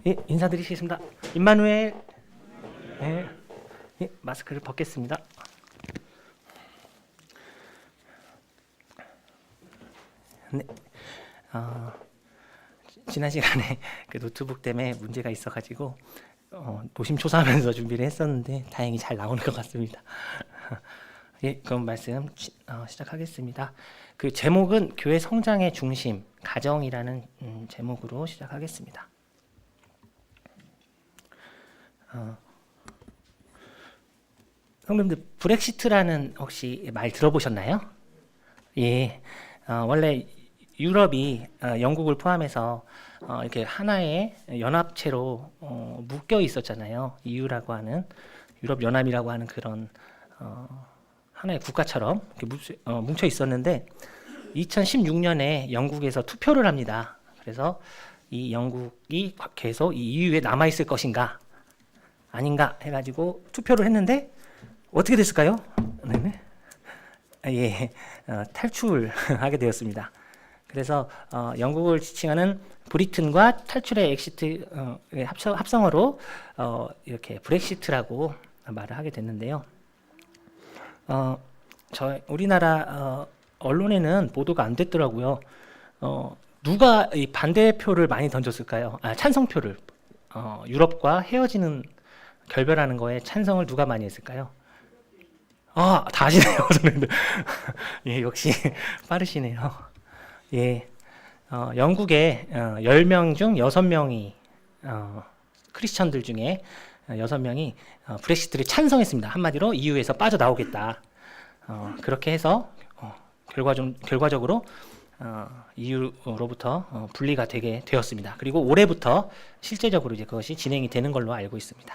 예, 인사드리겠습니다. 임마누엘. 네, 예, 마스크를 벗겠습니다. 네, 지난 시간에 그 노트북 때문에 문제가 있어가지고 노심초사하면서 준비를 했었는데 다행히 잘 나오는 것 같습니다. 예, 그럼 말씀 시작하겠습니다. 그 제목은 교회 성장의 중심, 가정이라는 제목으로 시작하겠습니다. 성도님들, 브렉시트라는 혹시 말 들어보셨나요? 예, 원래 유럽이 영국을 포함해서 이렇게 하나의 연합체로 묶여 있었잖아요. EU라고 하는 유럽 연합이라고 하는 그런 하나의 국가처럼 이렇게 뭉쳐 있었는데 2016년에 영국에서 투표를 합니다. 그래서 이 영국이 계속 이 EU에 남아 있을 것인가 아닌가 해가지고 투표를 했는데 어떻게 됐을까요? 네네. 예, 탈출하게 되었습니다. 그래서 영국을 지칭하는 브리튼과 탈출의 엑시트 합성어로 이렇게 브렉시트라고 말을 하게 됐는데요. 우리나라 언론에는 보도가 안 됐더라고요. 누가 이 반대표를 많이 던졌을까요? 찬성표를. 유럽과 헤어지는 결별하는 거에 찬성을 누가 많이 했을까요? 다 아시네요. 예, 역시 빠르시네요. 예, 영국에 10명 중 6명이 크리스천들 중에 6명이 브렉시트를 찬성했습니다. 한마디로 EU에서 빠져나오겠다. 그렇게 해서 결과적으로 EU로부터 분리가 되게 되었습니다. 그리고 올해부터 실제적으로 이제 그것이 진행이 되는 걸로 알고 있습니다.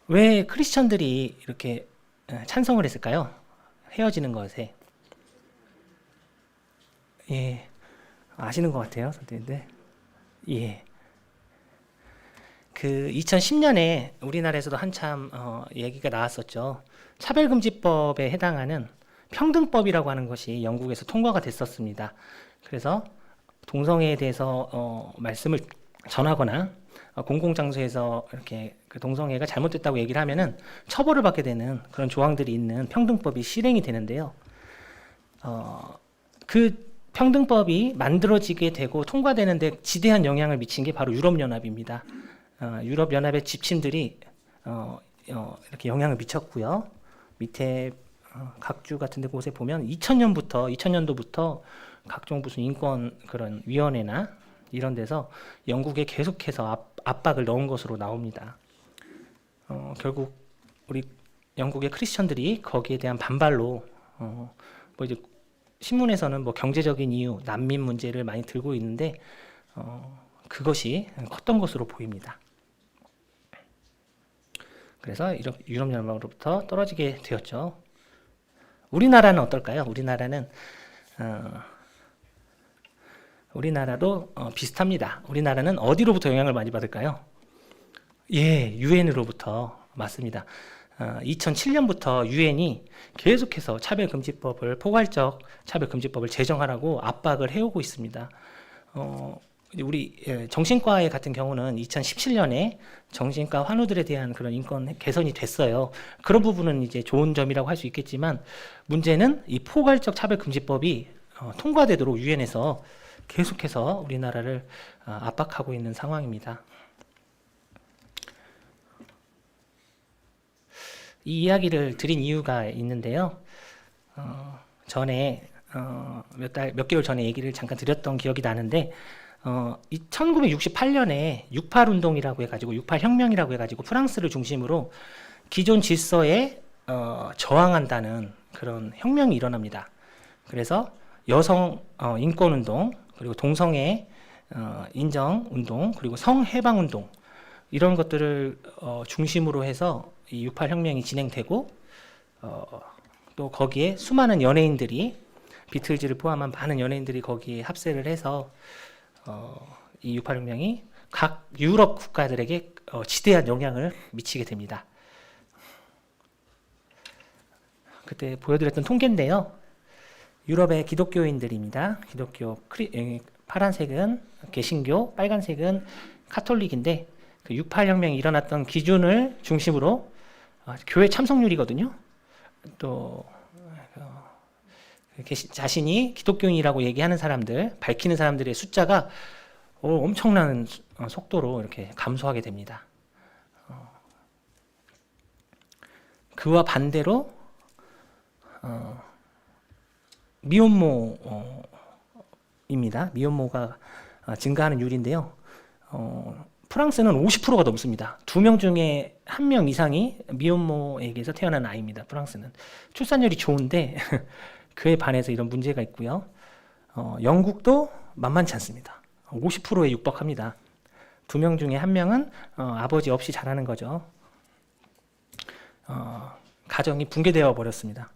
왜 크리스천들이 이렇게 찬성을 했을까요? 헤어지는 것에. 예, 아시는 것 같아요, 선생님들. 예. 그 2010년에 우리나라에서도 한참 얘기가 나왔었죠. 차별금지법에 해당하는 평등법이라고 하는 것이 영국에서 통과가 됐었습니다. 그래서 동성애에 대해서 말씀을 전하거나 공공장소에서 이렇게 그 동성애가 잘못됐다고 얘기를 하면은 처벌을 받게 되는 그런 조항들이 있는 평등법이 실행이 되는데요. 그 평등법이 만들어지게 되고 통과되는데 지대한 영향을 미친 게 바로 유럽연합입니다. 유럽연합의 지침들이 이렇게 영향을 미쳤고요. 밑에 각주 같은 데 곳에 보면 2000년도부터 각종 무슨 인권 그런 위원회나 이런 데서 영국에 계속해서 압박을 넣은 것으로 나옵니다. 결국 우리 영국의 크리스천들이 거기에 대한 반발로 뭐 이제 신문에서는 뭐 경제적인 이유, 난민 문제를 많이 들고 있는데 그것이 컸던 것으로 보입니다. 그래서 유럽연합으로부터 떨어지게 되었죠. 우리나라는 어떨까요? 우리나라도 비슷합니다. 우리나라는 어디로부터 영향을 많이 받을까요? 예, 유엔으로부터. 맞습니다. 2007년부터 유엔이 계속해서 포괄적 차별금지법을 제정하라고 압박을 해오고 있습니다. 우리 정신과에 같은 경우는 2017년에 정신과 환우들에 대한 그런 인권 개선이 됐어요. 그런 부분은 이제 좋은 점이라고 할 수 있겠지만 문제는 이 포괄적 차별금지법이 통과되도록 유엔에서 계속해서 우리나라를 압박하고 있는 상황입니다. 이 이야기를 드린 이유가 있는데요. 전에 몇 개월 전에 얘기를 잠깐 드렸던 기억이 나는데 1968년에 68 운동이라고 해가지고 68 혁명이라고 해가지고 프랑스를 중심으로 기존 질서에 저항한다는 그런 혁명이 일어납니다. 그래서 여성 인권 운동, 그리고 동성애 인정 운동, 그리고 성해방 운동 이런 것들을 중심으로 해서 이 68 혁명이 진행되고 또 거기에 수많은 연예인들이 비틀즈를 포함한 많은 연예인들이 거기에 합세를 해서 이 68 혁명이 각 유럽 국가들에게 지대한 영향을 미치게 됩니다. 그때 보여드렸던 통계인데요. 유럽의 기독교인들입니다. 파란색은 개신교, 빨간색은 카톨릭인데 그 6.8 혁명이 일어났던 기준을 중심으로 교회 참석률이거든요. 또 자신이 기독교인이라고 얘기하는 사람들, 밝히는 사람들의 숫자가 엄청난 속도로 이렇게 감소하게 됩니다. 그와 반대로 미혼모입니다. 미혼모가 증가하는 율인데요. 프랑스는 50%가 넘습니다. 2명 중에 1명 이상이 미혼모에게서 태어난 아이입니다. 프랑스는 출산율이 좋은데 그에 반해서 이런 문제가 있고요. 영국도 만만치 않습니다. 50%에 육박합니다. 2명 중에 1명은 아버지 없이 자라는 거죠. 가정이 붕괴되어 버렸습니다.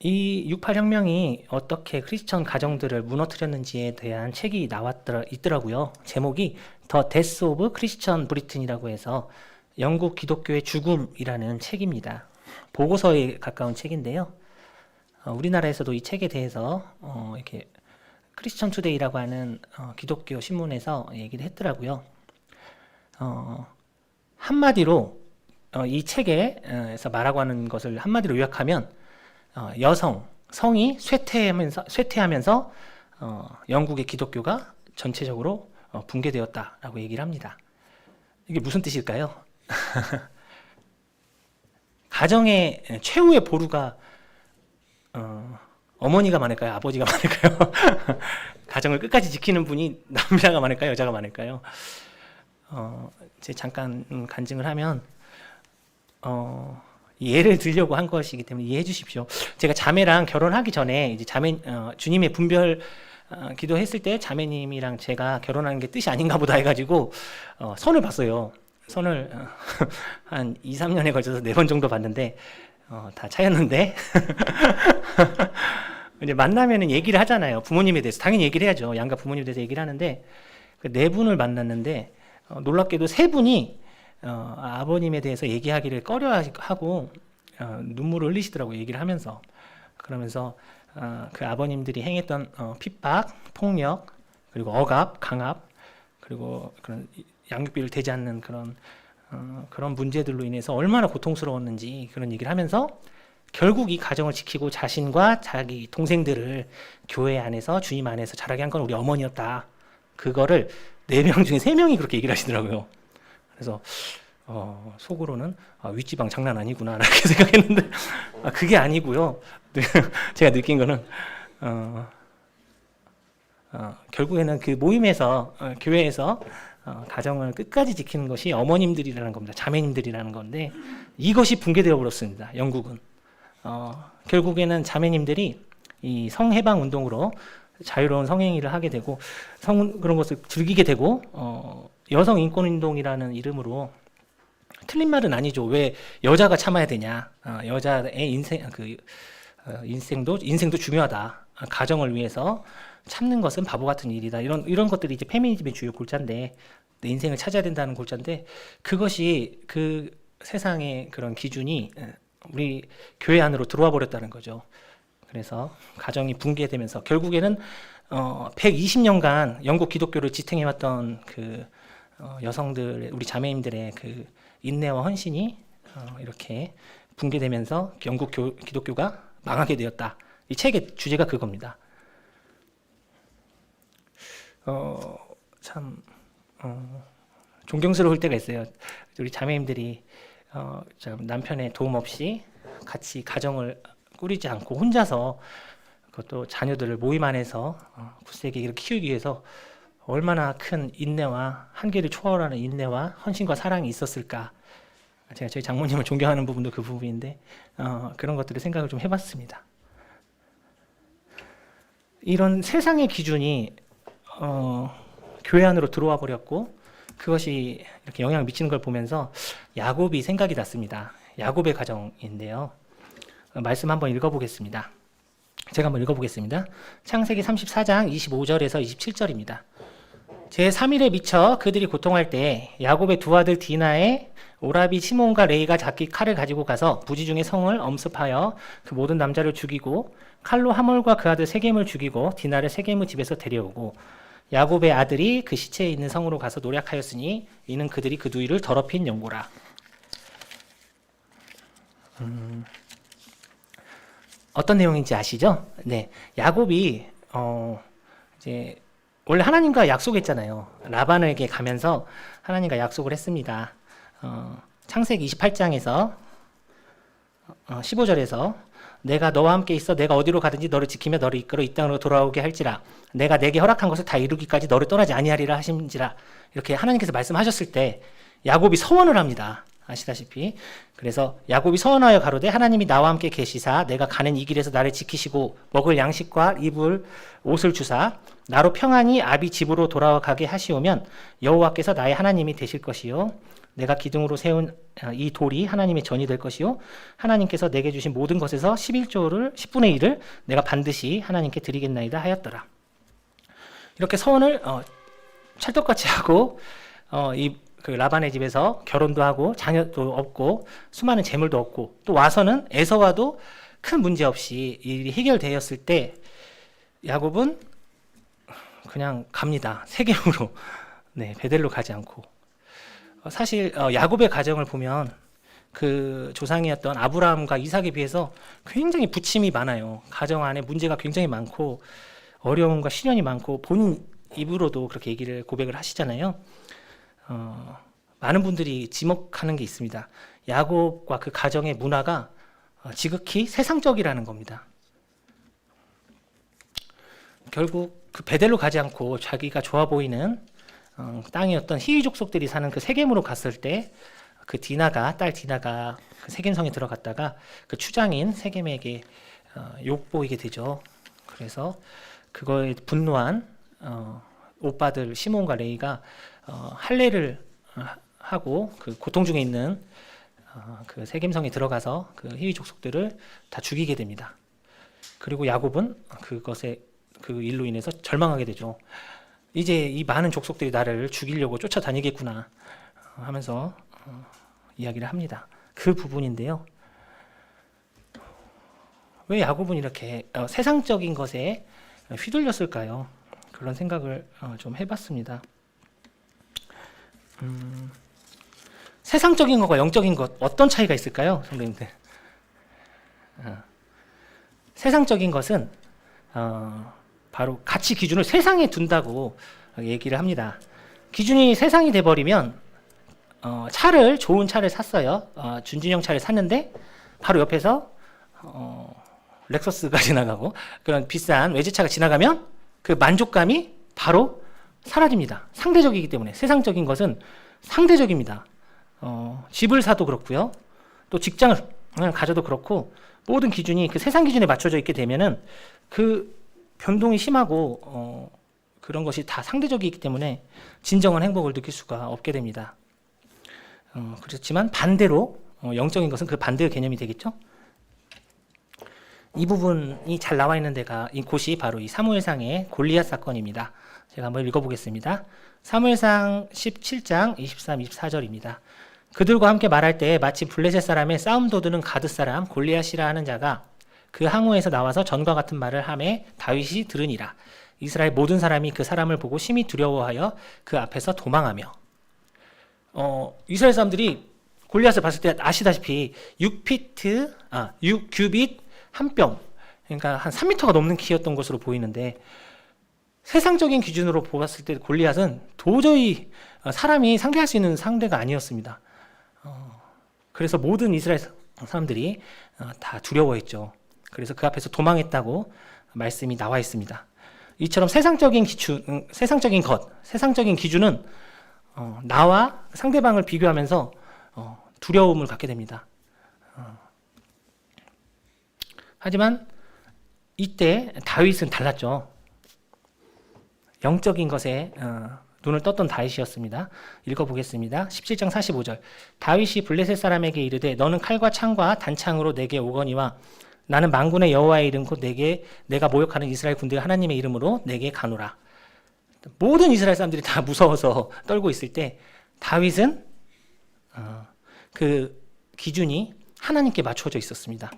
이 6.8 혁명이 어떻게 크리스천 가정들을 무너뜨렸는지에 대한 책이 있더라고요. 제목이 The Death of Christian Britain이라고 해서 영국 기독교의 죽음이라는 책입니다. 보고서에 가까운 책인데요. 우리나라에서도 이 책에 대해서 이렇게 크리스천 투데이라고 하는 기독교 신문에서 얘기를 했더라고요. 한마디로 이 책에서 말하고 하는 것을 한마디로 요약하면 성이 쇠퇴하면서 영국의 기독교가 전체적으로 붕괴되었다라고 얘기를 합니다. 이게 무슨 뜻일까요? 가정의 최후의 보루가 어머니가 많을까요? 아버지가 많을까요? 가정을 끝까지 지키는 분이 남자가 많을까요? 여자가 많을까요? 제 잠깐 간증을 하면 예를 들려고 한 것이기 때문에 이해해 주십시오. 제가 자매랑 결혼하기 전에 이제 주님의 분별 기도했을 때 자매님이랑 제가 결혼하는 게 뜻이 아닌가 보다 해가지고 선을 봤어요. 선을 한 2, 3년에 걸쳐서 4번 정도 봤는데 다 차였는데 이제 만나면은 얘기를 하잖아요. 부모님에 대해서 당연히 얘기를 해야죠. 양가 부모님에 대해서 얘기를 하는데 그 4분을 만났는데 놀랍게도 3분이 아버님에 대해서 얘기하기를 꺼려하고 눈물을 흘리시더라고요. 얘기를 하면서. 그러면서 그 아버님들이 행했던 핍박, 폭력, 그리고 억압, 강압, 그리고 그런 양육비를 대지 않는 그런 문제들로 인해서 얼마나 고통스러웠는지 그런 얘기를 하면서 결국 이 가정을 지키고 자신과 자기 동생들을 교회 안에서 주님 안에서 자라게 한 건 우리 어머니였다. 그거를 4명 중에 3명이 그렇게 얘기를 하시더라고요. 그래서 속으로는 윗지방 장난 아니구나 이렇게 생각했는데 그게 아니고요. 제가 느낀 거는 결국에는 그 모임에서 교회에서 가정을 끝까지 지키는 것이 어머님들이라는 겁니다. 자매님들이라는 건데 이것이 붕괴되어 버렸습니다. 영국은 결국에는 자매님들이 이 성해방 운동으로 자유로운 성행위를 하게 되고 그런 것을 즐기게 되고 여성 인권 운동이라는 이름으로 틀린 말은 아니죠. 왜 여자가 참아야 되냐? 여자의 인생도 중요하다. 가정을 위해서 참는 것은 바보 같은 일이다. 이런 것들이 이제 페미니즘의 주요 골자인데 내 인생을 찾아야 된다는 골자인데 그것이 그 세상의 그런 기준이 우리 교회 안으로 들어와 버렸다는 거죠. 그래서 가정이 붕괴되면서 결국에는 120년간 영국 기독교를 지탱해왔던 그 여성들, 우리 자매님들의 그 인내와 헌신이 이렇게 붕괴되면서 영국 기독교가 망하게 되었다. 이 책의 주제가 그겁니다. 참 존경스러울 때가 있어요. 우리 자매님들이 남편의 도움 없이 같이 가정을 꾸리지 않고 혼자서 그것도 자녀들을 모임 안에서 굳세게 이렇게 키우기 위해서 얼마나 큰 인내와 한계를 초월하는 인내와 헌신과 사랑이 있었을까. 제가 저희 장모님을 존경하는 부분도 그 부분인데 그런 것들을 생각을 좀 해봤습니다. 이런 세상의 기준이 교회 안으로 들어와 버렸고 그것이 이렇게 영향을 미치는 걸 보면서 야곱이 생각이 났습니다. 야곱의 가정인데요. 말씀 한번 읽어보겠습니다. 제가 한번 읽어보겠습니다. 창세기 34장 25절에서 27절입니다. 제3일에 미쳐 그들이 고통할 때 야곱의 두 아들 디나의 오라비 시몬과 레이가 자기 칼을 가지고 가서 부지 중에 성을 엄습하여 그 모든 남자를 죽이고 칼로 하몰과 그 아들 세겜을 죽이고 디나를 세겜의 집에서 데려오고 야곱의 아들이 그 시체에 있는 성으로 가서 노략하였으니 이는 그들이 그 누이를 더럽힌 연고라. 어떤 내용인지 아시죠? 네, 야곱이 이제 원래 하나님과 약속했잖아요. 라반에게 가면서 하나님과 약속을 했습니다. 창세기 28장에서 15절에서 내가 너와 함께 있어 내가 어디로 가든지 너를 지키며 너를 이끌어 이 땅으로 돌아오게 할지라 내가 내게 허락한 것을 다 이루기까지 너를 떠나지 아니하리라 하신지라. 이렇게 하나님께서 말씀하셨을 때 야곱이 서원을 합니다. 아시다시피. 그래서 야곱이 서원하여 가로되 하나님이 나와 함께 계시사 내가 가는 이 길에서 나를 지키시고 먹을 양식과 입을 옷을 주사 나로 평안히 아비 집으로 돌아가게 하시오면 여호와께서 나의 하나님이 되실 것이요 내가 기둥으로 세운 이 돌이 하나님의 전이 될 것이요 하나님께서 내게 주신 모든 것에서 11조를 10분의 1을 내가 반드시 하나님께 드리겠나이다 하였더라. 이렇게 서원을 찰떡같이 하고 그 라반의 집에서 결혼도 하고 자녀도 없고 수많은 재물도 없고 또 와서는 에서와도 큰 문제 없이 일이 해결되었을 때 야곱은 그냥 갑니다. 세겜으로. 네, 베델로 가지 않고. 사실 야곱의 가정을 보면 그 조상이었던 아브라함과 이삭에 비해서 굉장히 부침이 많아요. 가정 안에 문제가 굉장히 많고 어려움과 시련이 많고 본인 입으로도 그렇게 얘기를 고백을 하시잖아요. 많은 분들이 지목하는 게 있습니다. 야곱과 그 가정의 문화가 지극히 세상적이라는 겁니다. 결국 그 베델로 가지 않고 자기가 좋아 보이는 땅이었던 히위 족속들이 사는 그 세겜으로 갔을 때 그 딸 디나가 그 세겜성에 들어갔다가 그 추장인 세겜에게 욕보이게 되죠. 그래서 그거에 분노한 오빠들 시몬과 레이가 할례를 하고 그 고통 중에 있는 그 세겜성에 들어가서 그 히위 족속들을 다 죽이게 됩니다. 그리고 야곱은 그 일로 인해서 절망하게 되죠. 이제 이 많은 족속들이 나를 죽이려고 쫓아다니겠구나 하면서 이야기를 합니다. 그 부분인데요. 왜 야곱은 이렇게 세상적인 것에 휘둘렸을까요? 그런 생각을 좀 해봤습니다. 세상적인 것과 영적인 것 어떤 차이가 있을까요, 선생님들? 세상적인 것은 바로 가치 기준을 세상에 둔다고 얘기를 합니다. 기준이 세상이 돼버리면 좋은 차를 샀어요. 준진형 차를 샀는데 바로 옆에서 렉서스가 지나가고 그런 비싼 외제차가 지나가면 그 만족감이 바로 사라집니다. 상대적이기 때문에 세상적인 것은 상대적입니다. 집을 사도 그렇고요. 또 직장을 가져도 그렇고 모든 기준이 그 세상 기준에 맞춰져 있게 되면은 그 변동이 심하고 그런 것이 다 상대적이기 때문에 진정한 행복을 느낄 수가 없게 됩니다. 그렇지만 반대로 영적인 것은 그 반대의 개념이 되겠죠. 이 부분이 잘 나와 있는 이 곳이 바로 이 사무엘상의 골리앗 사건입니다. 제가 한번 읽어보겠습니다. 사무엘상 17장 23, 24절입니다. 그들과 함께 말할 때 마치 블레셋 사람의 싸움 도두는 가드 사람 골리앗이라 하는 자가 그 항우에서 나와서 전과 같은 말을 하매 다윗이 들으니라. 이스라엘 모든 사람이 그 사람을 보고 심히 두려워하여 그 앞에서 도망하며. 이스라엘 사람들이 골리앗을 봤을 때 아시다시피 6규빗 한 뼘, 그러니까 한 3m가 넘는 키였던 것으로 보이는데 세상적인 기준으로 보았을 때 골리앗은 도저히 사람이 상대할 수 있는 상대가 아니었습니다. 그래서 모든 이스라엘 사람들이 다 두려워했죠. 그래서 그 앞에서 도망했다고 말씀이 나와 있습니다. 이처럼 세상적인 기준은 나와 상대방을 비교하면서 두려움을 갖게 됩니다. 하지만 이때 다윗은 달랐죠. 영적인 것에 눈을 떴던 다윗이었습니다. 읽어보겠습니다. 17장 45절. 다윗이 블레셋 사람에게 이르되 너는 칼과 창과 단창으로 내게 오거니와 나는 만군의 여호와의 이름 곧 내가 모욕하는 이스라엘 군대의 하나님의 이름으로 내게 가노라. 모든 이스라엘 사람들이 다 무서워서 떨고 있을 때 다윗은 그 기준이 하나님께 맞춰져 있었습니다.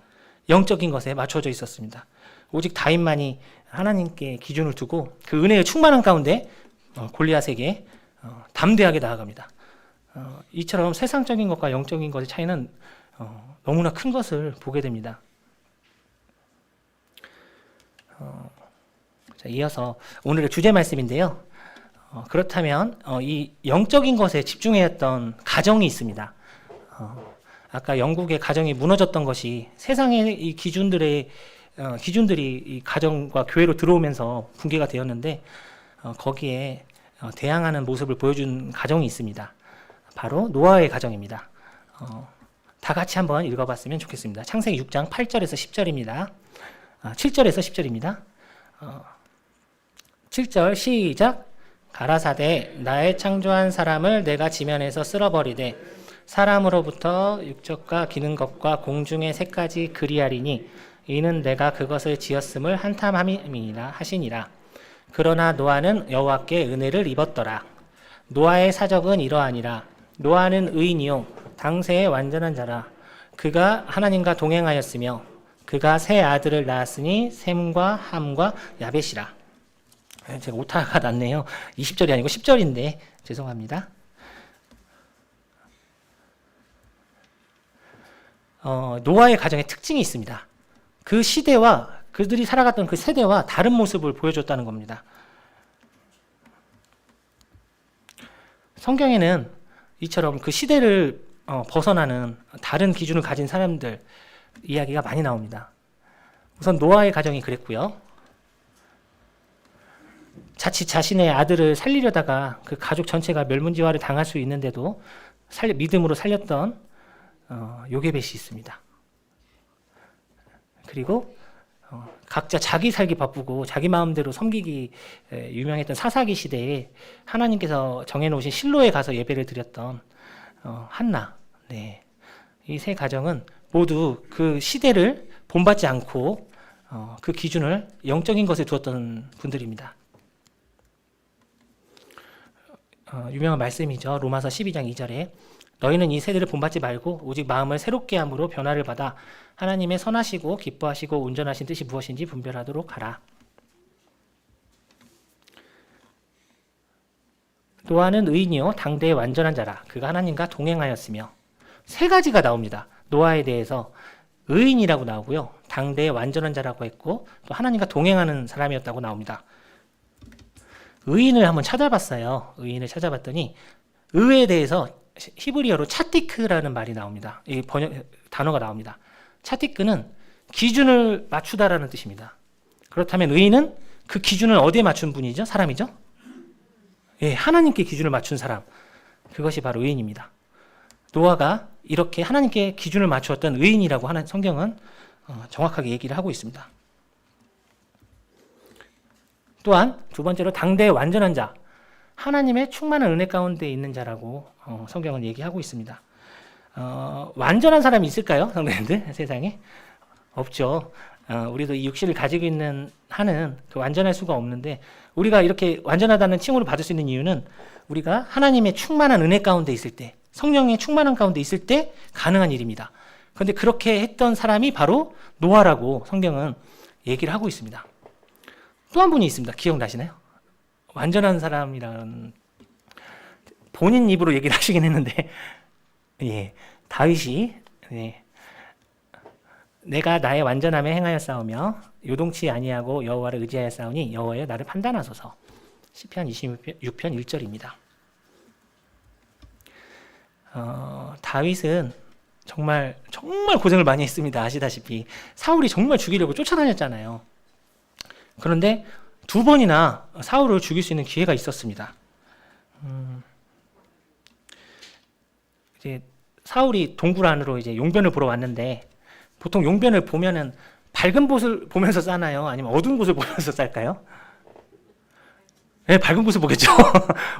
영적인 것에 맞춰져 있었습니다. 오직 다윗만이 하나님께 기준을 두고 그 은혜의 충만한 가운데 골리앗에게 담대하게 나아갑니다. 이처럼 세상적인 것과 영적인 것의 차이는 너무나 큰 것을 보게 됩니다. 자, 이어서 오늘의 주제 말씀인데요. 그렇다면 이 영적인 것에 집중해야 했던 가정이 있습니다. 아까 영국의 가정이 무너졌던 것이 세상의 이 기준들이 이 가정과 교회로 들어오면서 붕괴가 되었는데 거기에 대항하는 모습을 보여준 가정이 있습니다. 바로 노아의 가정입니다. 다 같이 한번 읽어봤으면 좋겠습니다. 창세기 6장 8절에서 10절입니다. 7절에서 10절입니다. 7절 시작. 가라사대 나의 창조한 사람을 내가 지면에서 쓸어버리되 사람으로부터 육적과 기는 것과 공중의 새까지 그리하리니 이는 내가 그것을 지었음을 한탐함이니라 하시니라. 그러나 노아는 여호와께 은혜를 입었더라. 노아의 사적은 이러하니라. 노아는 의인이요 당세의 완전한 자라. 그가 하나님과 동행하였으며 그가 세 아들을 낳았으니 셈과 함과 야벳이라. 제가 오타가 났네요. 20절이 아니고 10절인데 죄송합니다. 노아의 가정에 특징이 있습니다. 그 시대와 그들이 살아갔던 그 세대와 다른 모습을 보여줬다는 겁니다. 성경에는 이처럼 그 시대를 벗어나는 다른 기준을 가진 사람들 이야기가 많이 나옵니다. 우선 노아의 가정이 그랬고요. 자칫 자신의 아들을 살리려다가 그 가족 전체가 멸문지화를 당할 수 있는데도 믿음으로 살렸던 요게벳이 있습니다. 그리고 각자 자기 살기 바쁘고 자기 마음대로 섬기기 유명했던 사사기 시대에 하나님께서 정해놓으신 실로에 가서 예배를 드렸던 한나. 네. 이 세 가정은 모두 그 시대를 본받지 않고 그 기준을 영적인 것에 두었던 분들입니다. 유명한 말씀이죠. 로마서 12장 2절에 너희는 이 세대를 본받지 말고 오직 마음을 새롭게 함으로 변화를 받아 하나님의 선하시고 기뻐하시고 온전하신 뜻이 무엇인지 분별하도록 하라. 노아는 의인이요 당대의 완전한 자라. 그가 하나님과 동행하였으며. 세 가지가 나옵니다. 노아에 대해서 의인이라고 나오고요. 당대의 완전한 자라고 했고 또 하나님과 동행하는 사람이었다고 나옵니다. 의인을 한번 찾아봤어요. 의인을 찾아봤더니 의에 대해서 히브리어로 차티크라는 말이 나옵니다. 이 단어가 나옵니다. 차티크는 기준을 맞추다라는 뜻입니다. 그렇다면 의인은 그 기준을 어디에 맞춘 분이죠? 사람이죠? 예, 하나님께 기준을 맞춘 사람. 그것이 바로 의인입니다. 노아가 이렇게 하나님께 기준을 맞추었던 의인이라고 하는 성경은 정확하게 얘기를 하고 있습니다. 또한 두 번째로 당대의 완전한 자, 하나님의 충만한 은혜 가운데 있는 자라고 성경은 얘기하고 있습니다. 완전한 사람이 있을까요? 성도님들 세상에? 없죠. 우리도 이 육신을 가지고 있는 한은 그 완전할 수가 없는데 우리가 이렇게 완전하다는 칭호를 받을 수 있는 이유는 우리가 하나님의 충만한 은혜 가운데 있을 때 성령의 충만한 가운데 있을 때 가능한 일입니다. 그런데 그렇게 했던 사람이 바로 노아라고 성경은 얘기를 하고 있습니다. 또 한 분이 있습니다. 기억나시나요? 완전한 사람이라는 본인 입으로 얘기를 하시긴 했는데 예, 다윗이 내가 나의 완전함에 행하였사오며 요동치 아니하고 여호와를 의지하였사오니 여호와여 나를 판단하소서. 시편 26편 1절입니다. 다윗은 정말 고생을 많이 했습니다. 아시다시피 사울이 정말 죽이려고 쫓아다녔잖아요. 그런데 두 번이나 사울을 죽일 수 있는 기회가 있었습니다. 이제 사울이 동굴 안으로 이제 용변을 보러 왔는데 보통 용변을 보면은 밝은 곳을 보면서 싸나요? 아니면 어두운 곳을 보면서 쌀까요? 네, 밝은 곳을 보겠죠.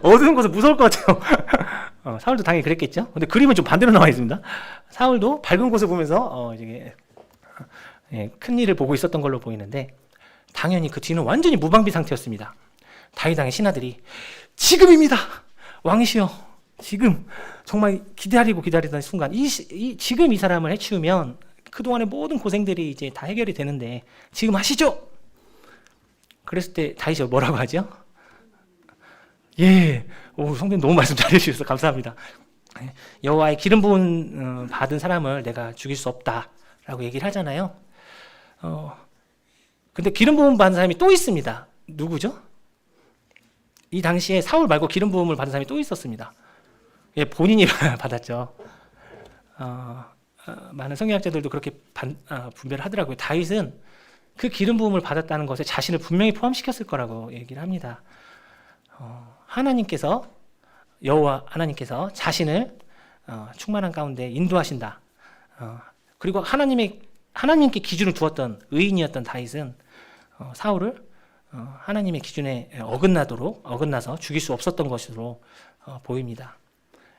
어두운 곳은 무서울 것 같아요. 사울도 당연히 그랬겠죠. 근데 그림은 좀 반대로 나와 있습니다. 사울도 밝은 곳을 보면서 이제 큰 일을 보고 있었던 걸로 보이는데 당연히 그 뒤는 완전히 무방비 상태였습니다. 다윗 왕의 신하들이 지금입니다. 왕이시여, 지금 정말 기다리던 순간 지금 이 사람을 해치우면 그동안의 모든 고생들이 이제 다 해결이 되는데 지금 하시죠. 그랬을 때 다윗이 뭐라고 하죠? 예, 오, 성도님 너무 말씀 잘해주셔서 감사합니다. 여호와의 기름 부은 받은 사람을 내가 죽일 수 없다라고 얘기를 하잖아요. 근데 기름 부음 받은 사람이 또 있습니다. 누구죠? 이 당시에 사울 말고 기름 부음을 받은 사람이 또 있었습니다. 예, 본인이 받았죠. 많은 성경학자들도 그렇게 분별을 하더라고요. 다윗은 그 기름 부음을 받았다는 것에 자신을 분명히 포함시켰을 거라고 얘기를 합니다. 하나님께서 여호와 하나님께서 자신을 충만한 가운데 인도하신다. 그리고 하나님께 기준을 두었던 의인이었던 다윗은 사울을 하나님의 기준에 어긋나서 죽일 수 없었던 것으로 보입니다.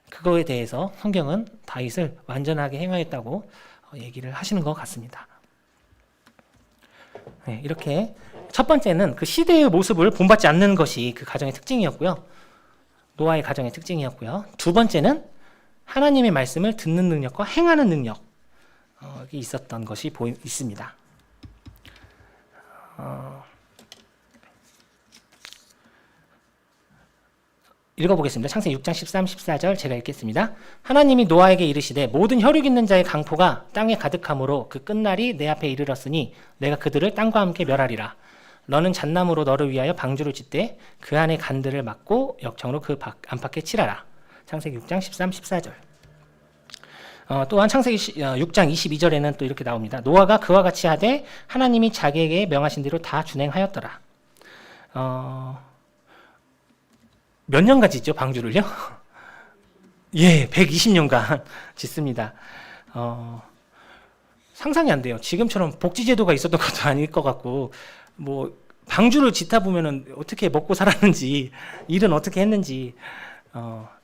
그거에 대해서 성경은 다윗을 완전하게 행하였다고 얘기를 하시는 것 같습니다. 네, 이렇게 첫 번째는 그 시대의 모습을 본받지 않는 것이 그 가정의 특징이었고요. 노아의 가정의 특징이었고요. 두 번째는 하나님의 말씀을 듣는 능력과 행하는 능력이 있었던 것이 있습니다. 읽어보겠습니다. 창세기 6장 13, 14절 제가 읽겠습니다. 하나님이 노아에게 이르시되 모든 혈육 있는 자의 강포가 땅에 가득함으로 그 끝날이 내 앞에 이르렀으니 내가 그들을 땅과 함께 멸하리라. 너는 잣나무로 너를 위하여 방주를 짓되 그 안에 간들을 막고 역청으로 그 안팎에 칠하라. 창세기 6장 13, 14절. 또한 창세기 6장 22절에는 또 이렇게 나옵니다. 노아가 그와 같이 하되 하나님이 자기에게 명하신 대로 다 준행하였더라. 몇 년간 짓죠, 방주를요? 예, 120년간 짓습니다. 상상이 안 돼요. 지금처럼 복지제도가 있었던 것도 아닐 것 같고, 뭐, 방주를 짓다 보면은 어떻게 먹고 살았는지, 일은 어떻게 했는지,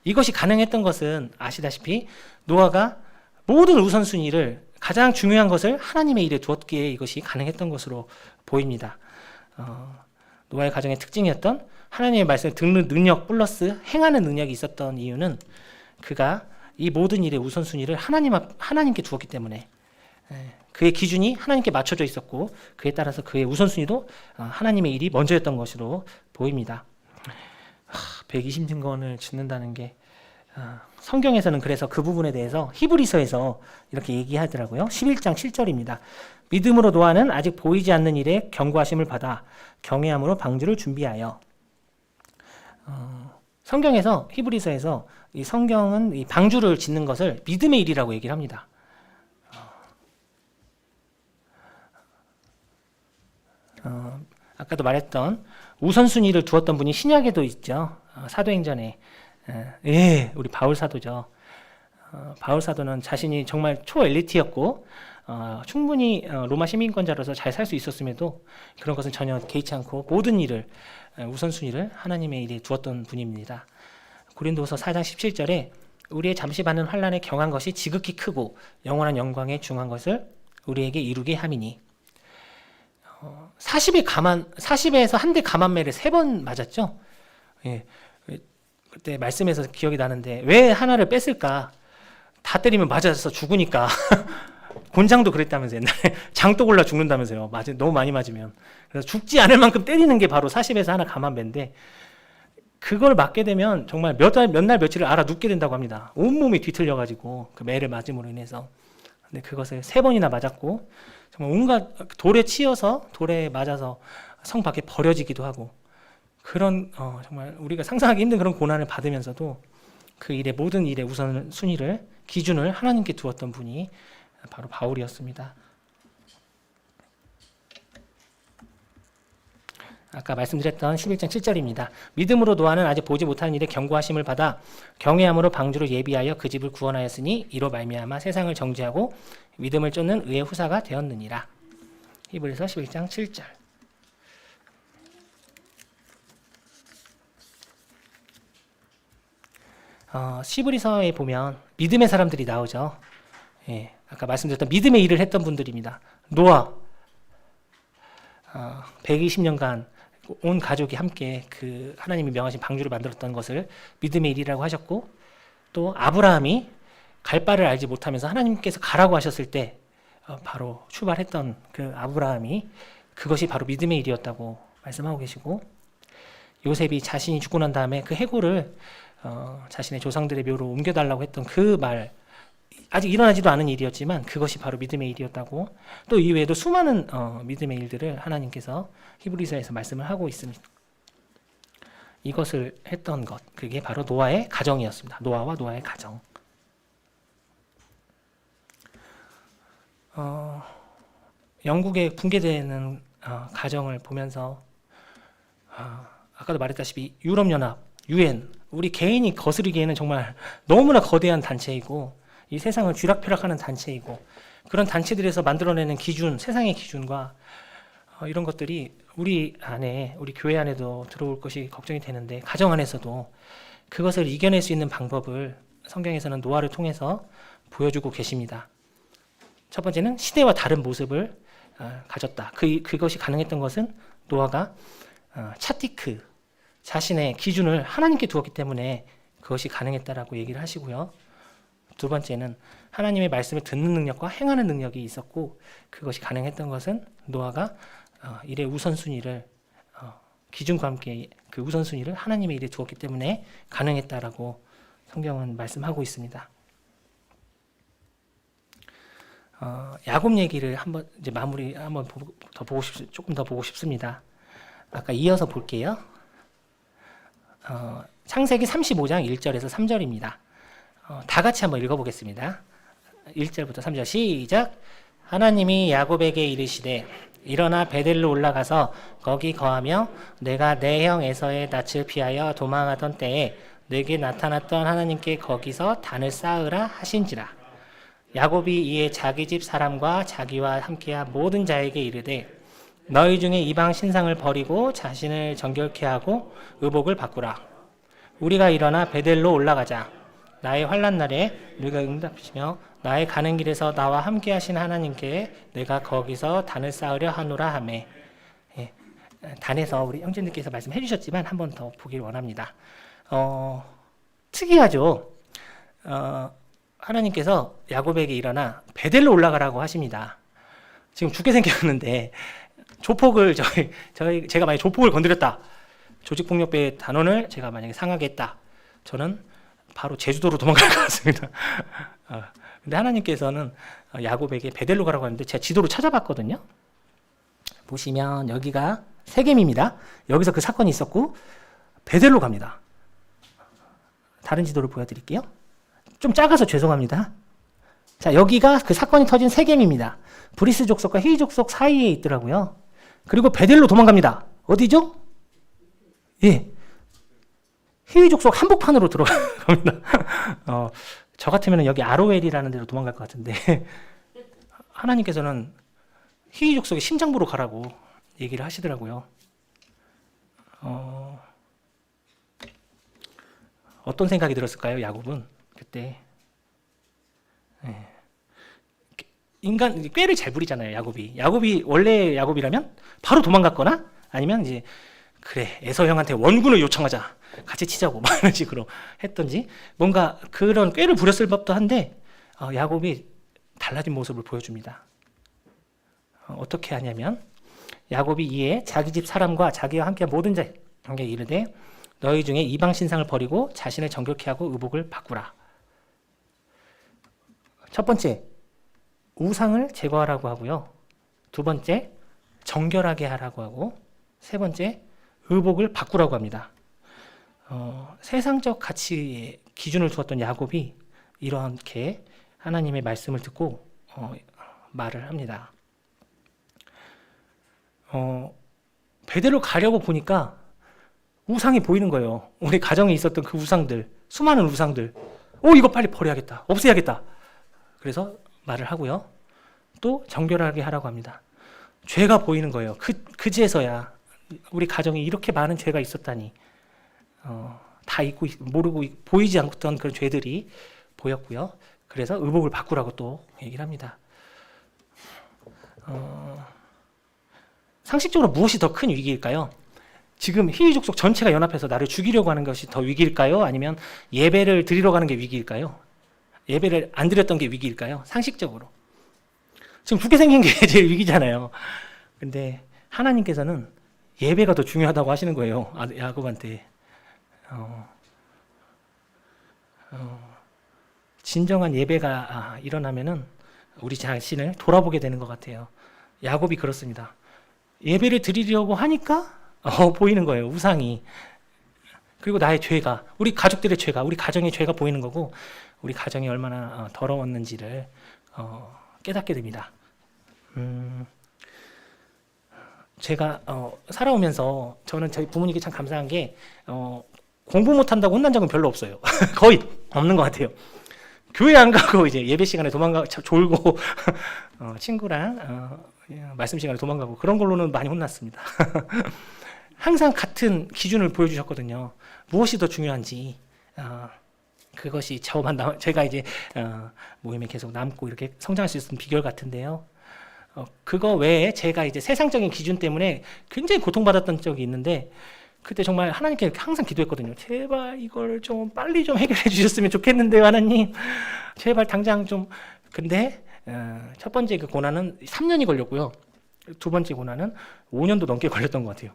이것이 가능했던 것은 아시다시피, 노아가 모든 우선순위를 가장 중요한 것을 하나님의 일에 두었기에 이것이 가능했던 것으로 보입니다. 노아의 가정의 특징이었던 하나님의 말씀을 듣는 능력 플러스 행하는 능력이 있었던 이유는 그가 이 모든 일의 우선순위를 하나님께 두었기 때문에 그의 기준이 하나님께 맞춰져 있었고 그에 따라서 그의 우선순위도 하나님의 일이 먼저였던 것으로 보입니다. 120년간을 짓는다는 게 성경에서는 그래서 그 부분에 대해서 히브리서에서 이렇게 얘기하더라고요. 11장 7절입니다. 믿음으로 노아는 아직 보이지 않는 일에 경고하심을 받아 경외함으로 방주를 준비하여. 성경에서 히브리서에서 이 성경은 이 방주를 짓는 것을 믿음의 일이라고 얘기를 합니다. 아까도 말했던 우선순위를 두었던 분이 신약에도 있죠. 사도행전에 우리 바울 사도죠. 바울 사도는 자신이 정말 초엘리트였고 충분히 로마 시민권자로서 잘 살 수 있었음에도 그런 것은 전혀 개의치 않고 모든 일을 우선순위를 하나님의 일에 두었던 분입니다. 고린도서 4장 17절에 우리의 잠시 받는 환난에 경한 것이 지극히 크고 영원한 영광에 중한 것을 우리에게 이루게 함이니 40에서 한 대 감한매를 3번 맞았죠. 예. 그때 말씀에서 기억이 나는데 왜 하나를 뺐을까? 다 때리면 맞아서 죽으니까. 곤장도 그랬다면서 옛날에 장도 골라 죽는다면서요. 너무 많이 맞으면. 그래서 죽지 않을 만큼 때리는 게 바로 40에서 하나 감한매인데 그걸 맞게 되면 정말 몇 날 며칠을 알아 눕게 된다고 합니다. 온몸이 뒤틀려가지고 그 매를 맞음으로 인해서. 근데 그것을 3번이나 맞았고 정말 온갖 돌에 치여서 돌에 맞아서 성 밖에 버려지기도 하고 그런 정말 우리가 상상하기 힘든 그런 고난을 받으면서도 그 일의 모든 일의 우선순위를 기준을 하나님께 두었던 분이 바로 바울이었습니다. 아까 말씀드렸던 11장 7절입니다. 믿음으로 노아는 아직 보지 못하는 일에 경고하심을 받아 경외함으로 방주를 예비하여 그 집을 구원하였으니 이로 말미암아 세상을 정죄하고 믿음을 쫓는 의의 후사가 되었느니라. 히브리서 11장 7절. 히브리서에 보면 믿음의 사람들이 나오죠. 예, 아까 말씀드렸던 믿음의 일을 했던 분들입니다. 노아 120년간 온 가족이 함께 그 하나님이 명하신 방주를 만들었던 것을 믿음의 일이라고 하셨고 또 아브라함이 갈 바를 알지 못하면서 하나님께서 가라고 하셨을 때 바로 출발했던 그 아브라함이 그것이 바로 믿음의 일이었다고 말씀하고 계시고, 요셉이 자신이 죽고 난 다음에 그 해골을 자신의 조상들의 묘로 옮겨달라고 했던 그 말, 아직 일어나지도 않은 일이었지만 그것이 바로 믿음의 일이었다고, 또 이외에도 수많은 믿음의 일들을 하나님께서 히브리서에서 말씀을 하고 있습니다. 이것을 했던 것, 그게 바로 노아의 가정이었습니다. 노아와 노아의 가정. 영국의 붕괴되는 가정을 보면서 아까도 말했다시피 유럽연합, UN, 우리 개인이 거스르기에는 정말 너무나 거대한 단체이고 이 세상을 쥐락펴락하는 단체이고, 그런 단체들에서 만들어내는 기준, 세상의 기준과 이런 것들이 우리 안에, 우리 교회 안에도 들어올 것이 걱정이 되는데, 가정 안에서도 그것을 이겨낼 수 있는 방법을 성경에서는 노아를 통해서 보여주고 계십니다. 첫 번째는 시대와 다른 모습을 가졌다. 그것이 가능했던 것은 노아가 차티크, 자신의 기준을 하나님께 두었기 때문에 그것이 가능했다라고 얘기를 하시고요. 두 번째는 하나님의 말씀을 듣는 능력과 행하는 능력이 있었고, 그것이 가능했던 것은 노아가 일의 우선순위를, 기준과 함께 그 우선순위를 하나님의 일에 두었기 때문에 가능했다라고 성경은 말씀하고 있습니다. 야곱 얘기를 한번 이제 마무리 한번 조금 더 보고 싶습니다. 아까 이어서 볼게요. 창세기 35장 1절에서 3절입니다. 다 같이 한번 읽어보겠습니다. 1절부터 3절 시작. 하나님이 야곱에게 이르시되 일어나 베델로 올라가서 거기 거하며 내가 내 형 에서의 낯을 피하여 도망하던 때에 내게 나타났던 하나님께 거기서 단을 쌓으라 하신지라. 야곱이 이에 자기 집 사람과 자기와 함께한 모든 자에게 이르되 너희 중에 이방 신상을 버리고 자신을 정결케 하고 의복을 바꾸라. 우리가 일어나 베델로 올라가자. 나의 환난 날에 너희가 응답하시며 나의 가는 길에서 나와 함께 하신 하나님께 내가 거기서 단을 쌓으려 하노라 하매. 예, 단에서 우리 형제님께서 말씀해 주셨지만 한 번 더 보기를 원합니다. 특이하죠. 하나님께서 야곱에게 일어나 베델로 올라가라고 하십니다. 지금 죽게 생겼는데 조폭을 제가 만약에 조폭을 건드렸다, 조직폭력배의 단원을 제가 만약에 상하게 했다, 저는 바로 제주도로 도망갈 것 같습니다. 근데 하나님께서는 야곱에게 베델로 가라고 하는데 제가 지도로 찾아봤거든요. 보시면 여기가 세겜입니다. 여기서 그 사건이 있었고 베델로 갑니다. 다른 지도를 보여드릴게요. 좀 작아서 죄송합니다. 자, 여기가 그 사건이 터진 세겜입니다. 브리스 족속과 히위 족속 사이에 있더라고요. 그리고 베델로 도망갑니다. 어디죠? 예, 히위 족속 한복판으로 들어갑니다. 저 같으면 여기 아로엘이라는 데로 도망갈 것 같은데 하나님께서는 히위 족속의 심장부로 가라고 얘기를 하시더라고요. 어떤 생각이 들었을까요, 야곱은 그때? 네. 인간 꾀를 잘 부리잖아요, 야곱이 원래 야곱이라면 바로 도망갔거나 아니면 이제 그래 에서 형한테 원군을 요청하자, 같이 치자고 막 이런 식으로 했던지 뭔가 그런 꾀를 부렸을 법도 한데 야곱이 달라진 모습을 보여줍니다. 어떻게 하냐면 야곱이 이에 자기 집 사람과 자기와 함께 모든 자에게 이르되 너희 중에 이방 신상을 버리고 자신을 정결케 하고 의복을 바꾸라. 첫 번째, 우상을 제거하라고 하고요. 두 번째, 정결하게 하라고 하고, 세 번째, 의복을 바꾸라고 합니다. 세상적 가치에 기준을 두었던 야곱이 이렇게 하나님의 말씀을 듣고 말을 합니다. 베델로 가려고 보니까 우상이 보이는 거예요. 우리 가정에 있었던 그 우상들, 수많은 우상들. 이거 빨리 버려야겠다, 없애야겠다. 그래서 말을 하고요. 또 정결하게 하라고 합니다. 죄가 보이는 거예요. 그제서야 우리 가정에 이렇게 많은 죄가 있었다니, 다 잊고 모르고 보이지 않던 그런 죄들이 보였고요. 그래서 의복을 바꾸라고 또 얘기를 합니다. 상식적으로 무엇이 더 큰 위기일까요? 지금 히위 족속 전체가 연합해서 나를 죽이려고 하는 것이 더 위기일까요? 아니면 예배를 드리러 가는 게 위기일까요? 예배를 안 드렸던 게 위기일까요? 상식적으로. 지금 죽게 생긴 게 제일 위기잖아요. 근데 하나님께서는 예배가 더 중요하다고 하시는 거예요. 야곱한테. 진정한 예배가 일어나면은 우리 자신을 돌아보게 되는 것 같아요. 야곱이 그렇습니다. 예배를 드리려고 하니까 보이는 거예요. 우상이. 그리고 나의 죄가, 우리 가족들의 죄가, 우리 가정의 죄가 보이는 거고, 우리 가정이 얼마나 더러웠는지를 깨닫게 됩니다. 제가 살아오면서 저는 저희 부모님께 참 감사한 게 공부 못한다고 혼난 적은 별로 없어요. 거의 없는 것 같아요. 교회 안 가고 이제 예배 시간에 졸고 친구랑 말씀 시간에 도망가고 그런 걸로는 많이 혼났습니다. 항상 같은 기준을 보여주셨거든요. 무엇이 더 중요한지 그것이 제가 이제 모임에 계속 남고 이렇게 성장할 수 있었던 비결 같은데요. 그거 외에 제가 이제 세상적인 기준 때문에 굉장히 고통받았던 적이 있는데 그때 정말 하나님께 항상 기도했거든요. 제발 이걸 좀 빨리 좀 해결해 주셨으면 좋겠는데요, 하나님. 제발 당장 좀. 근데 첫 번째 그 고난은 3년이 걸렸고요. 두 번째 고난은 5년도 넘게 걸렸던 것 같아요.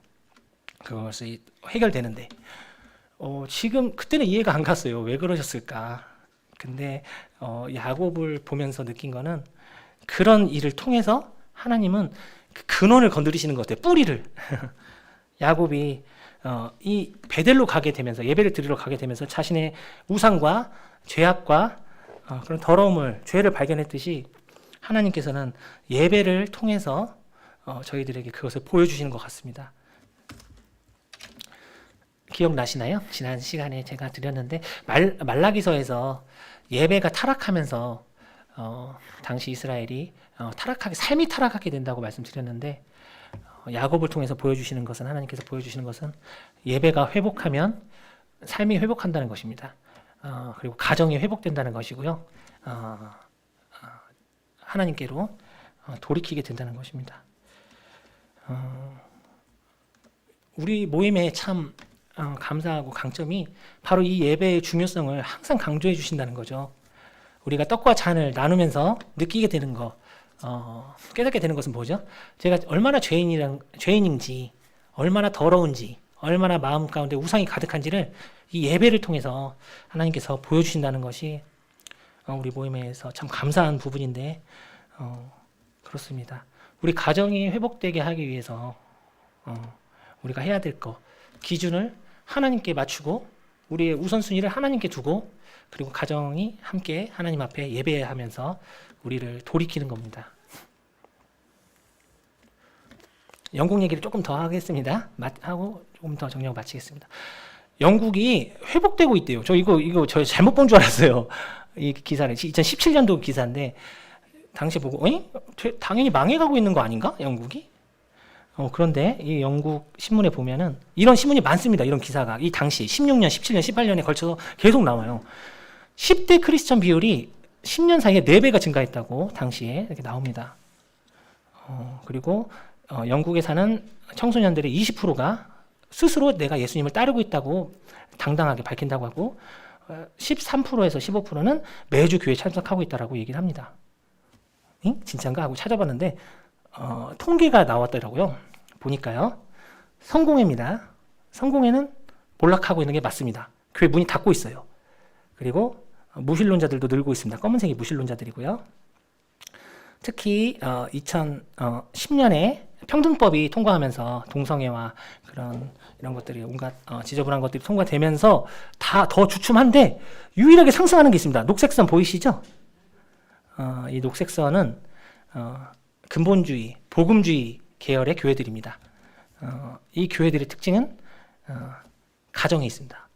그것이 해결되는데 지금 그때는 이해가 안 갔어요. 왜 그러셨을까? 근데 야곱을 보면서 느낀 거는 그런 일을 통해서 하나님은 그 근원을 건드리시는 것 같아요. 뿌리를. 야곱이 이 베델로 가게 되면서 예배를 드리러 가게 되면서 자신의 우상과 죄악과 그런 더러움을 죄를 발견했듯이 하나님께서는 예배를 통해서 저희들에게 그것을 보여주시는 것 같습니다. 기억나시나요? 지난 시간에 제가 드렸는데 말라기서에서 예배가 타락하면서 당시 이스라엘이 삶이 타락하게 된다고 말씀드렸는데 야곱을 통해서 보여주시는 것은 하나님께서 보여주시는 것은 예배가 회복하면 삶이 회복한다는 것입니다. 그리고 가정이 회복된다는 것이고요. 하나님께로 돌이키게 된다는 것입니다. 우리 모임에 참 감사하고 강점이 바로 이 예배의 중요성을 항상 강조해 주신다는 거죠. 우리가 떡과 잔을 나누면서 느끼게 되는 거, 깨닫게 되는 것은 뭐죠? 제가 얼마나 죄인인지, 얼마나 더러운지, 얼마나 마음 가운데 우상이 가득한지를 이 예배를 통해서 하나님께서 보여주신다는 것이 우리 모임에서 참 감사한 부분인데 그렇습니다. 우리 가정이 회복되게 하기 위해서 우리가 해야 될 것, 기준을 하나님께 맞추고 우리의 우선순위를 하나님께 두고 그리고 가정이 함께 하나님 앞에 예배하면서 우리를 돌이키는 겁니다. 영국 얘기를 조금 더 하겠습니다. 하고 조금 더 정리하고 마치겠습니다. 영국이 회복되고 있대요. 이거 저 잘못 본 줄 알았어요. 이 기사를 2017년도 기사인데 당시 보고 당연히 망해가고 있는 거 아닌가? 영국이? 그런데 이 영국 신문에 보면은 이런 신문이 많습니다. 이런 기사가 이 당시 16년, 17년, 18년에 걸쳐서 계속 나와요. 10대 크리스천 비율이 10년 사이에 4배가 증가했다고 당시에 이렇게 나옵니다. 그리고 영국에 사는 청소년들의 20%가 스스로 내가 예수님을 따르고 있다고 당당하게 밝힌다고 하고 13%에서 15%는 매주 교회에 참석하고 있다라고 얘기를 합니다. 진짠가 하고 찾아봤는데 통계가 나왔더라고요. 보니까요. 성공회입니다. 성공회는 몰락하고 있는 게 맞습니다. 교회 문이 닫고 있어요. 그리고 무신론자들도 늘고 있습니다. 검은색이 무신론자들이고요. 특히 2010년에 평등법이 통과하면서 동성애와 이런 것들이 온갖 지저분한 것들이 통과되면서 다 더 주춤한데 유일하게 상승하는 게 있습니다. 녹색선 보이시죠? 이 녹색선은 근본주의, 복음주의 계열의 교회들입니다. 이 교회들의 특징은 가정에 있습니다.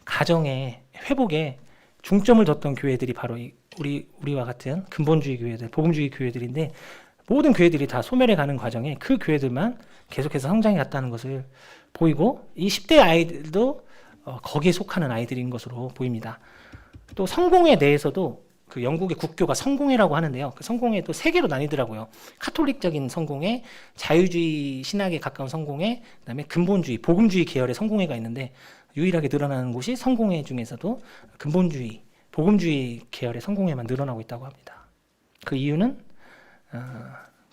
가정의 회복에 중점을 뒀던 교회들이 바로 우리와 같은 근본주의 교회들, 복음주의 교회들인데 모든 교회들이 다 소멸해 가는 과정에 그 교회들만 계속해서 성장해 갔다는 것을 보이고 이 10대 아이들도 거기에 속하는 아이들인 것으로 보입니다. 또 성공회 내에서도 그 영국의 국교가 성공회라고 하는데요. 그 성공회도 3개로 나뉘더라고요. 카톨릭적인 성공회, 자유주의 신학에 가까운 성공회, 그다음에 근본주의, 복음주의 계열의 성공회가 있는데 유일하게 늘어나는 곳이 성공회 중에서도 근본주의, 복음주의 계열의 성공회만 늘어나고 있다고 합니다. 그 이유는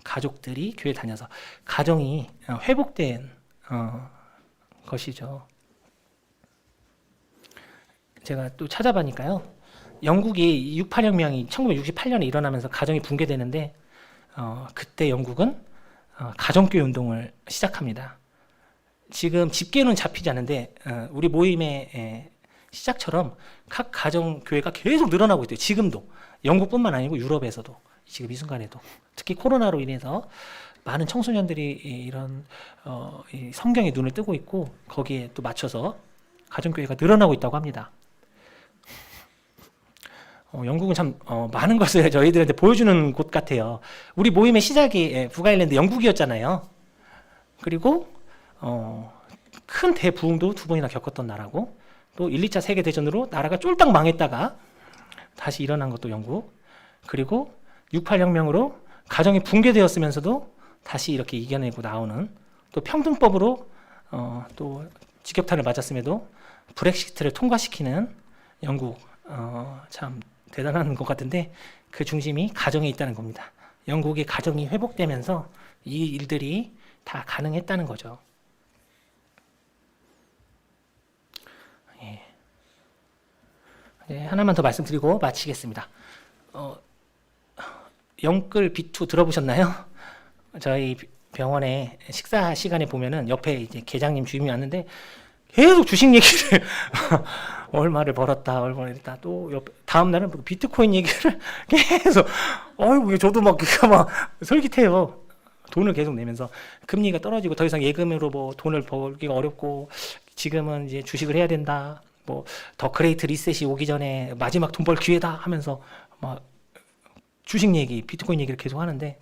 가족들이 교회 다녀서 가정이 회복된 것이죠. 제가 또 찾아보니까요, 영국이 68혁명이 1968년에 일어나면서 가정이 붕괴되는데 그때 영국은 가정교회 운동을 시작합니다. 지금 집계는 잡히지 않는데 우리 모임의 시작처럼 각 가정교회가 계속 늘어나고 있대요. 지금도 영국뿐만 아니고 유럽에서도 지금 이 순간에도 특히 코로나로 인해서 많은 청소년들이 이런 이 성경에 눈을 뜨고 있고 거기에 또 맞춰서 가정교회가 늘어나고 있다고 합니다. 영국은 참 많은 것을 저희들한테 보여주는 곳 같아요. 우리 모임의 시작이 북아일랜드 영국이었잖아요. 그리고 큰 대부흥도 두 번이나 겪었던 나라고, 또 1, 2차 세계대전으로 나라가 쫄딱 망했다가 다시 일어난 것도 영국, 그리고 68혁명으로 가정이 붕괴되었으면서도 다시 이렇게 이겨내고 나오는, 또 평등법으로 또 직격탄을 맞았음에도 브렉시트를 통과시키는 영국, 참 대단한 것 같은데 그 중심이 가정에 있다는 겁니다. 영국의 가정이 회복되면서 이 일들이 다 가능했다는 거죠. 예. 네, 하나만 더 말씀드리고 마치겠습니다. 영끌 B2 들어보셨나요? 저희 병원에 식사 시간에 보면은 옆에 이제 계장님 주임이 왔는데 계속 주식 얘기를 얼마를 벌었다, 얼마를 했다, 또 다음 날은 비트코인 얘기를 계속, 어이구, 저도 막 솔깃해요. 돈을 계속 내면서 금리가 떨어지고 더 이상 예금으로 뭐 돈을 벌기가 어렵고 지금은 이제 주식을 해야 된다, 뭐 더 그레이트 리셋이 오기 전에 마지막 돈 벌 기회다 하면서 막 주식 얘기, 비트코인 얘기를 계속 하는데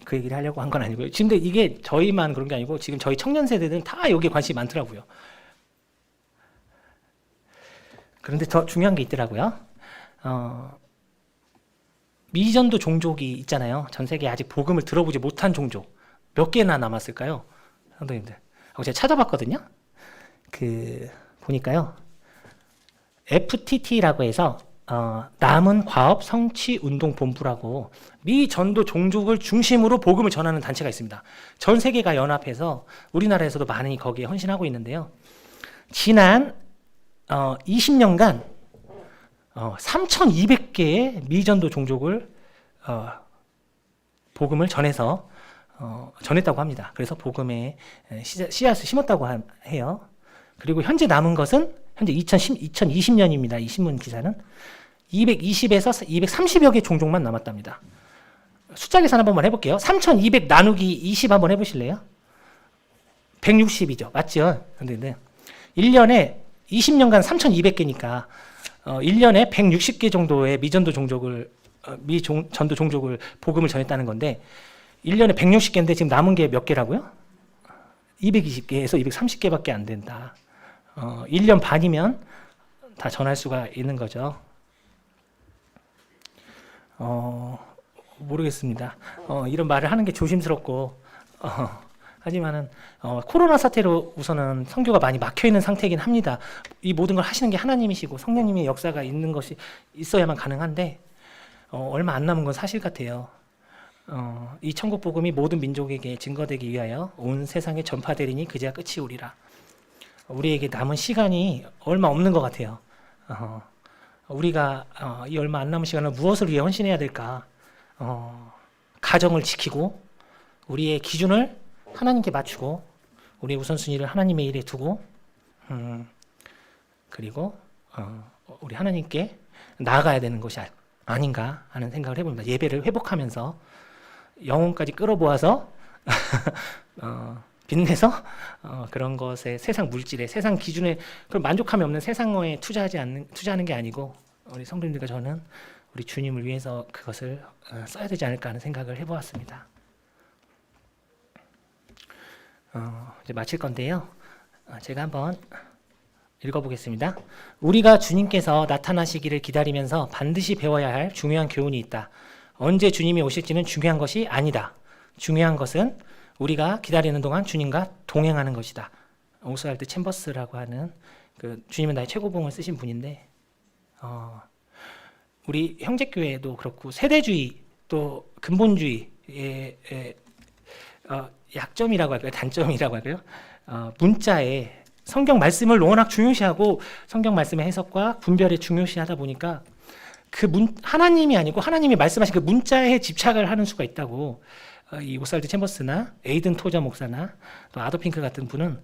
그 얘기를 하려고 한 건 아니고요. 지금 이게 저희만 그런 게 아니고 지금 저희 청년 세대들은 다 여기에 관심이 많더라고요. 그런데 더 중요한 게 있더라고요. 미전도 종족이 있잖아요. 전 세계에 아직 복음을 들어보지 못한 종족 몇 개나 남았을까요? 선생님들, 제가 찾아봤거든요. 보니까요, FTT라고 해서 남은 과업 성취 운동 본부라고 미 전도 종족을 중심으로 복음을 전하는 단체가 있습니다. 전 세계가 연합해서 우리나라에서도 많이 거기에 헌신하고 있는데요. 지난 20년간 3,200개의 미전도 종족을 복음을 전해서 전했다고 합니다. 그래서 복음의 씨앗을 심었다고 해요. 그리고 현재 남은 것은 현재 2020년입니다. 이 신문 기사는 220에서 230여 개 종족만 남았답니다. 숫자 계산 한번 해볼게요. 3,200 나누기 20 한번 해보실래요? 160이죠. 맞죠? 근데 1년에 20년간 3,200개니까 1년에 160개 정도의 미전도 종족을 전도 종족을 복음을 전했다는 건데 1년에 160개인데 지금 남은 게 몇 개라고요? 220개에서 230개밖에 안 된다. 1년 반이면 다 전할 수가 있는 거죠. 모르겠습니다. 이런 말을 하는 게 조심스럽고 하지만은 코로나 사태로 우선은 선교가 많이 막혀 있는 상태이긴 합니다. 이 모든 걸 하시는 게 하나님이시고 성령님의 역사가 있는 것이 있어야만 가능한데 얼마 안 남은 건 사실 같아요. 이 천국 복음이 모든 민족에게 증거되기 위하여 온 세상에 전파되리니 그제야 끝이 오리라. 우리에게 남은 시간이 얼마 없는 것 같아요. 우리가 이 얼마 안 남은 시간을 무엇을 위해 헌신해야 될까? 가정을 지키고 우리의 기준을 하나님께 맞추고 우리의 우선순위를 하나님의 일에 두고 그리고 우리 하나님께 나아가야 되는 것이 아닌가 하는 생각을 해봅니다. 예배를 회복하면서 영혼까지 끌어모아서 빚내서 그런 것에 세상 물질에 세상 기준에 만족함이 없는 세상에 투자하는 게 아니고 우리 성도님들과 저는 우리 주님을 위해서 그것을 써야 되지 않을까 하는 생각을 해보았습니다. 이제 마칠 건데요. 제가 한번 읽어보겠습니다. 우리가 주님께서 나타나시기를 기다리면서 반드시 배워야 할 중요한 교훈이 있다. 언제 주님이 오실지는 중요한 것이 아니다. 중요한 것은 우리가 기다리는 동안 주님과 동행하는 것이다. 오스왈드 챔버스라고 하는 그 주님은 나의 최고봉을 쓰신 분인데 우리 형제교회도 그렇고 세대주의 또 근본주의의 약점이라고 할까요? 단점이라고 할까요? 문자에 성경 말씀을 워낙 중요시하고 성경 말씀의 해석과 분별에 중요시하다 보니까 하나님이 아니고 하나님이 말씀하신 그 문자에 집착을 하는 수가 있다고 이 오살드 챔버스나 에이든 토저 목사나 또 아더핑크 같은 분은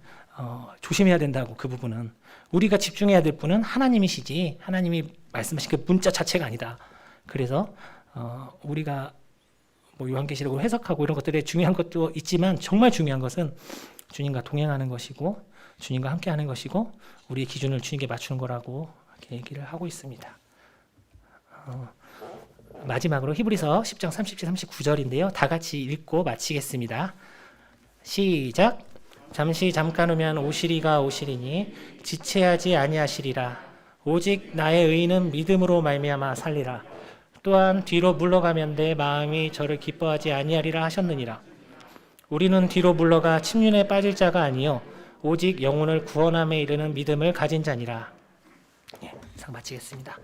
조심해야 된다고. 그 부분은 우리가 집중해야 될 분은 하나님이시지 하나님이 말씀하신 그 문자 자체가 아니다. 그래서 우리가 뭐 요한계시록을 해석하고 이런 것들에 중요한 것도 있지만 정말 중요한 것은 주님과 동행하는 것이고 주님과 함께하는 것이고 우리의 기준을 주님께 맞추는 거라고 이렇게 얘기를 하고 있습니다. 마지막으로 히브리서 10장 37, 39절인데요. 다 같이 읽고 마치겠습니다. 시작. 잠시 잠깐 후면 오시리가 오시리니 지체하지 아니하시리라. 오직 나의 의는 믿음으로 말미암아 살리라. 또한 뒤로 물러가면 내 마음이 저를 기뻐하지 아니하리라 하셨느니라. 우리는 뒤로 물러가 침륜에 빠질 자가 아니요 오직 영혼을 구원함에 이르는 믿음을 가진 자니라. 이상 마치겠습니다.